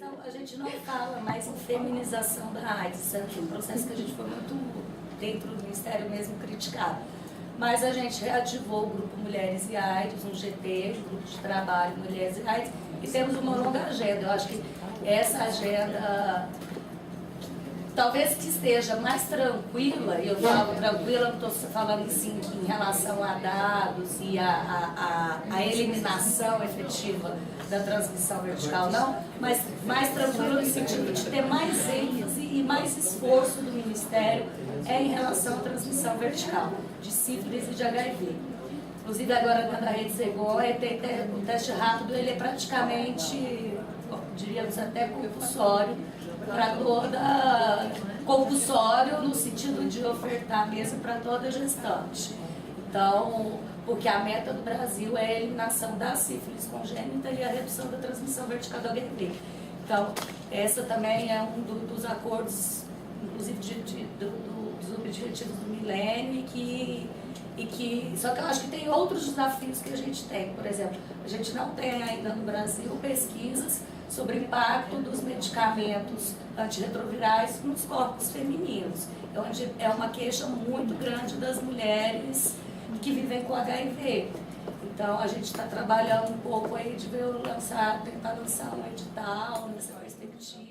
Então, a gente não fala mais em feminização da AIDS, isso é um processo que a gente foi muito, dentro do Ministério mesmo, criticado. Mas a gente reativou o Grupo Mulheres e AIDS, um GT, um Grupo de Trabalho Mulheres e AIDS, e temos uma longa agenda. Eu acho que essa agenda, talvez que esteja mais tranquila, e eu falo tranquila, não estou falando assim em relação a dados e a eliminação efetiva da transmissão vertical, não, mas mais tranquila no sentido de ter mais ênfase e mais esforço do Ministério em relação à transmissão vertical de sífilis e de HIV. Inclusive agora dentro da rede Zegon, o teste rápido ele é praticamente, diríamos até compulsório, para toda, compulsório no sentido de ofertar mesmo para toda gestante. Então, porque a meta do Brasil é a eliminação da sífilis congênita e a redução da transmissão vertical do HIV. Então, essa também é um dos acordos, inclusive dos objetivos do milênio só que eu acho que tem outros desafios que a gente tem. Por exemplo, a gente não tem ainda no Brasil pesquisas sobre o impacto dos medicamentos antirretrovirais nos corpos femininos. É uma queixa muito grande das mulheres que vivem com HIV. Então a gente está trabalhando um pouco aí de tentar lançar um edital nessa perspectiva.